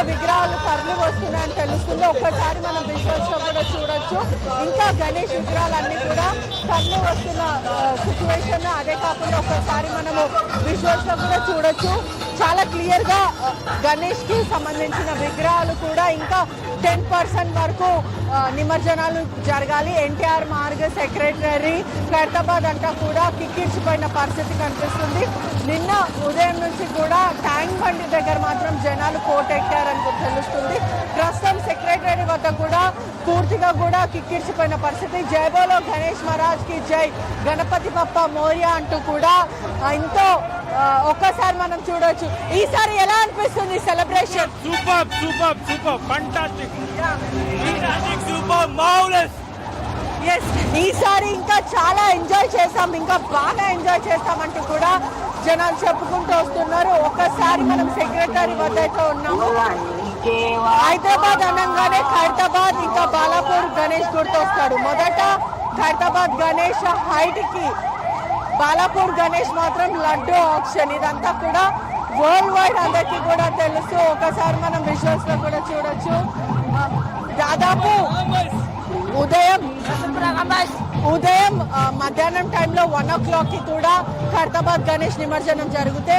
విగ్రహాలు తరలి వస్తున్నాయని తెలుస్తుంది. ఒక్కసారి మనం విజువల్స్ లో కూడా చూడొచ్చు. ఇంకా గణేష్ విగ్రహాలన్నీ కూడా తరలి వస్తున్న సిచ్యువేషన్. అదే కాకుండా ఒక్కసారి మనము విజువల్స్ లో కూడా చూడొచ్చు. చాలా క్లియర్ గా గణేష్ కి సంబంధించిన విగ్రహాలు కూడా ఇంకా 10% వరకు నిమజ్జనాలు జరగాలి. ఎన్టీఆర్ మార్గ్ సెక్రటరీ ఖైరతాబాద్ అంతా కూడా కిక్కిర్చిపోయిన పరిస్థితి కనిపిస్తుంది. నిన్న ఉదయం నుంచి కూడా ట్యాంక్ బండి దగ్గర మాత్రం జనాలు పోటెక్కారని తెలుస్తుంది. ప్రస్తుతం సెక్రటరీ వద్ద కూడా పూర్తిగా కూడా కిక్కిర్చిపోయిన పరిస్థితి. జై బోలో గణేష్ మహారాజ్ కి జై, గణపతి బప్ప మోరియా అంటూ కూడా ఎంతో ఒక్కసారి మనం చూడొచ్చు. ఈసారి ఎలా అనిపిస్తుంది celebration? Super super super fantastic super marvellous. Yes, ఈసారి ఇంకా చాలా ఎంజాయ్ చేస్తాం, ఇంకా బాగా ఎంజాయ్ చేస్తామంటూ కూడా జనాలు చెప్పుకుంటూ వస్తున్నారు. ఒకసారి మనం సెక్రటరీ వద్ద అయితే ఉన్నాము. హైదరాబాద్ అనగానే ఖైరతాబాద్ ఇంకా బాలాపూర్ గణేష్ గుర్తొస్తాడు. మొదట ఖైరతాబాద్ గణేష్ హైట్ కి, బాలాపూర్ గణేష్ మాత్రం లడ్డు ఆప్షన్. ఇదంతా కూడా వరల్డ్ వైడ్ అందరికీ కూడా తెలుసు. ఒకసారి మనం విజువల్స్ లో కూడా చూడొచ్చు. దాదాపు ఉదయం మధ్యాహ్నం టైంలో 1 o'clock కి కూడా ఖైరతాబాద్ గణేష్ నిమజ్జనం జరిగితే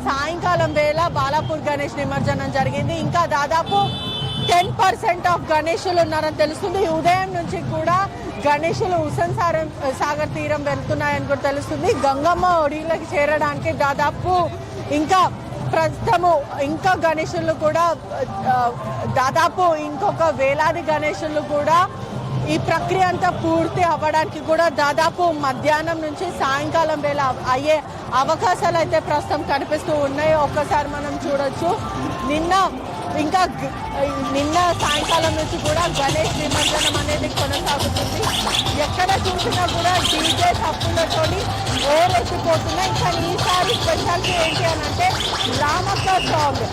సాయంకాలం వేళ బాలాపూర్ గణేష్ నిమజ్జనం జరిగింది. ఇంకా దాదాపు 10% ఆఫ్ గణేషులు ఉన్నారని తెలుస్తుంది. ఉదయం నుంచి కూడా గణేషులు హుస్సేన్ సాగర్ తీరం వెళ్తున్నాయని కూడా తెలుస్తుంది. గంగమ్మ ఒడిలోకి చేరడానికి దాదాపు ఇంకా ప్రస్తుతము ఇంకా గణేషులు కూడా దాదాపు ఇంకొక వేలాది గణేషులు కూడా ఈ ప్రక్రియ అంతా పూర్తి అవ్వడానికి కూడా దాదాపు మధ్యాహ్నం నుంచి సాయంకాలం వేళ అయ్యే అవకాశాలు అయితే ప్రస్తుతం కనిపిస్తూ ఉన్నాయి. ఒక్కసారి మనం చూడొచ్చు. నిన్న సాయంకాలం నుంచి కూడా గణేష్ నిమజ్జనం అనేది కొనసాగుతుంది. ఎక్కడ చూసినా కూడా డీజే తప్పులతోని ఓరెత్తిపోతున్నాయి. కానీ ఈసారి స్పెషాలిటీ ఏంటి అని అంటే రామక్క సాంగ్,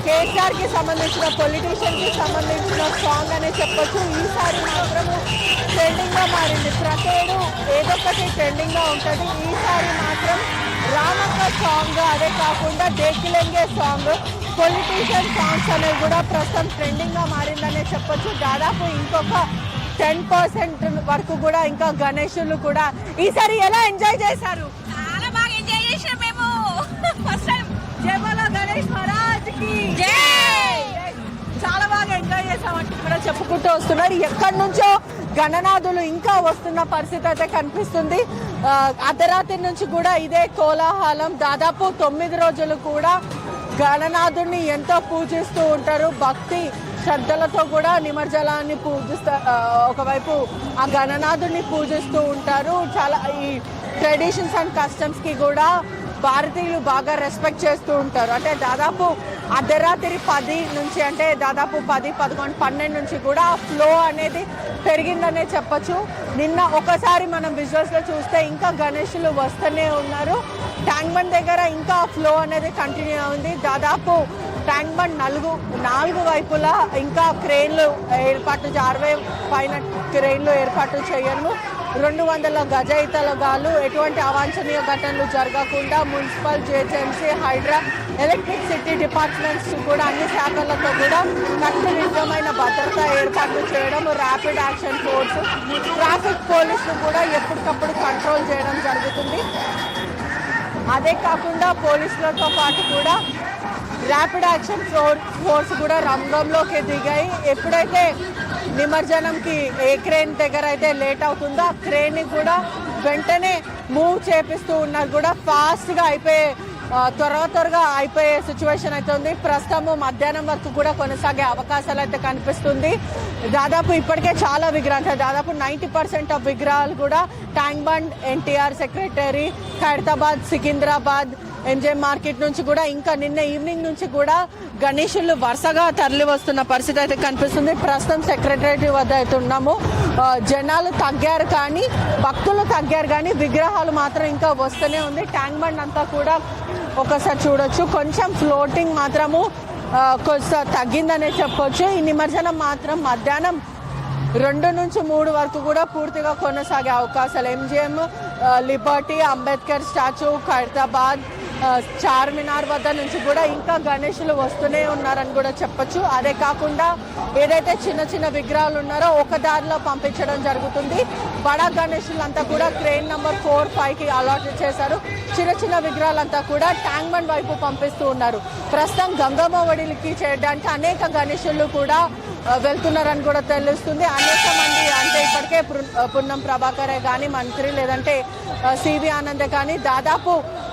కేసీఆర్ కి సంబంధించిన పొలిటీషియన్ కి సంబంధించిన సాంగ్ అనే చెప్పొచ్చు. ఈసారి మాత్రము ట్రెండింగ్ గా మారింది. ప్రతేడు ఏదో ఒకటి ట్రెండింగ్ గా ఉంటుంది. ఈసారి మాత్రం రామక్క సాంగ్, అదే కాకుండా డేకిలెంగే సాంగ్, పొలిటీషియన్ సాంగ్స్ అనేవి కూడా ప్రస్తుతం ట్రెండింగ్ గా మారిందనే చెప్పొచ్చు. దాదాపు ఇంకొక 10% వరకు కూడా ఇంకా గణేషులు కూడా ఈసారి ఎలా ఎంజాయ్ చేశారు? చాలా బాగా ఎంజాయ్ చేసాం మేము. ఫస్ట్ టైం జై బోలో గణేష్ మహారాజ్ కి జై. చాలా బాగా ఎంజాయ్ చేసామంటే కూడా చెప్పుకుంటూ వస్తున్నారు. ఎక్కడి నుంచో గణనాథులు ఇంకా వస్తున్న పరిస్థితి అయితే కనిపిస్తుంది. అర్ధరాత్రి నుంచి కూడా ఇదే కోలాహలం. దాదాపు 9 రోజులు కూడా గణనాథుడిని ఎంతో పూజిస్తూ ఉంటారు. భక్తి శ్రద్ధలతో కూడా నిమజ్జనాన్ని ఒకవైపు ఆ గణనాథుడిని పూజిస్తూ ఉంటారు. చాలా ఈ ట్రెడిషన్స్ అండ్ కస్టమ్స్ కి కూడా భారతీయులు బాగా రెస్పెక్ట్ చేస్తూ ఉంటారు. అంటే దాదాపు అర్ధరాత్రి 10 నుంచి, అంటే దాదాపు 10, 11, 12 నుంచి కూడా ఫ్లో అనేది పెరిగిందనే చెప్పచ్చు. నిన్న ఒకసారి మనం విజువల్స్ లో చూస్తే ఇంకా గణేషులు వస్తూనే ఉన్నారు. ట్యాంక్ బండ్ దగ్గర ఇంకా ఫ్లో అనేది కంటిన్యూ ఉంది. దాదాపు ట్యాంక్ బండ్ 4 వైపులా ఇంకా క్రేన్లు ఏర్పాటు, 60 పైన క్రేన్లు ఏర్పాటు చేయను. 200 గజయితలుగాలు ఎటువంటి అవాంఛనీయ ఘటనలు జరగకుండా municipal, GHMC, Hydraa, electricity departments కూడా అన్ని శాఖలతో కూడా కట్టుదిట్టమైన భద్రతా ఏర్పాట్లు చేయడం, ర్యాపిడ్ యాక్షన్ ఫోర్స్, ట్రాఫిక్ పోలీసులు కూడా ఎప్పటికప్పుడు కంట్రోల్ చేయడం జరుగుతుంది. అదే కాకుండా పోలీసులతో పాటు కూడా ర్యాపిడ్ యాక్షన్ ఫోర్స్ కూడా రంగంలోకి దిగాయి. ఎప్పుడైతే నిమజ్జనంకి ఏ క్రేన్ దగ్గర అయితే లేట్ అవుతుందో ఆ క్రేన్ ని కూడా వెంటనే మూవ్ చేపిస్తూ ఉన్నారు. కూడా ఫాస్ట్గా త్వరగా అయిపోయే సిచ్యువేషన్ అయితే ఉంది. ప్రస్తుతము మధ్యాహ్నం వరకు కూడా కొనసాగే అవకాశాలు అయితే కనిపిస్తుంది. దాదాపు ఇప్పటికే చాలా విగ్రహాలు, దాదాపు 90% ఆఫ్ విగ్రహాలు కూడా tank bund, NTR secretary, Khairatabad, Secunderabad, MJ market నుంచి కూడా ఇంకా నిన్న ఈవినింగ్ నుంచి కూడా గణేషులు వరుసగా తరలి వస్తున్న పరిస్థితి అయితే కనిపిస్తుంది. ప్రస్తుతం సెక్రటరీ వద్ద అయితే ఉన్నాము. జనాలు తగ్గారు కానీ, భక్తులు తగ్గారు కానీ విగ్రహాలు మాత్రం ఇంకా వస్తూనే ఉంది. ట్యాంక్ బండ్ అంతా కూడా ఒకసారి చూడొచ్చు. కొంచెం ఫ్లోటింగ్ మాత్రము కొంచెం తగ్గిందనే చెప్పొచ్చు. ఈ నిమజ్జనం మాత్రం మధ్యాహ్నం 2 నుంచి 3 వరకు కూడా పూర్తిగా కొనసాగే అవకాశాలు. MGM, Liberty, Ambedkar statue, Khairatabad, Charminar వద్ద నుంచి కూడా ఇంకా గణేషులు వస్తూనే ఉన్నారని కూడా చెప్పొచ్చు. అదే కాకుండా ఏదైతే చిన్న చిన్న విగ్రహాలు ఉన్నారో ఒక దారిలో పంపించడం జరుగుతుంది. బడా గణేషులంతా కూడా క్రేన్ నెంబర్ 4, 5కి అలాట్ చేశారు. చిన్న చిన్న విగ్రహాలంతా కూడా ట్యాంక్ బండ్ వైపు పంపిస్తూ ఉన్నారు. ప్రస్తుతం గంగమ్మ ఒడికి చేయడానికి అనేక గణేషులు కూడా వెళ్తున్నారని కూడా తెలుస్తుంది. అనేక మంది అంటే ఇప్పటికే పున్నం ప్రభాకరే కానీ మంత్రి లేదంటే సివి ఆనంద్ కానీ దాదాపు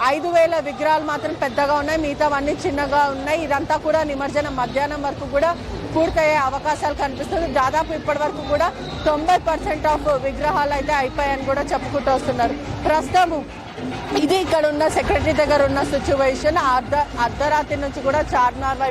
5,000 విగ్రహాలు మాత్రం పెద్దగా ఉన్నాయి, మిగతావన్నీ చిన్నగా ఉన్నాయి. ఇదంతా కూడా నిమజ్జనం మధ్యాహ్నం వరకు కూడా పూర్తయ్యే అవకాశాలు కనిపిస్తుంది. దాదాపు ఇప్పటి వరకు కూడా 90% ఆఫ్ విగ్రహాలు అయితే అయిపోయాయని కూడా చెప్పుకుంటూ వస్తున్నారు. ప్రస్తుతం ఇది ఇక్కడ ఉన్న సెక్రటరీ దగ్గర ఉన్న సిచ్యువేషన్. అర్ధరాత్రి నుంచి కూడా చార్మినార్ వైపు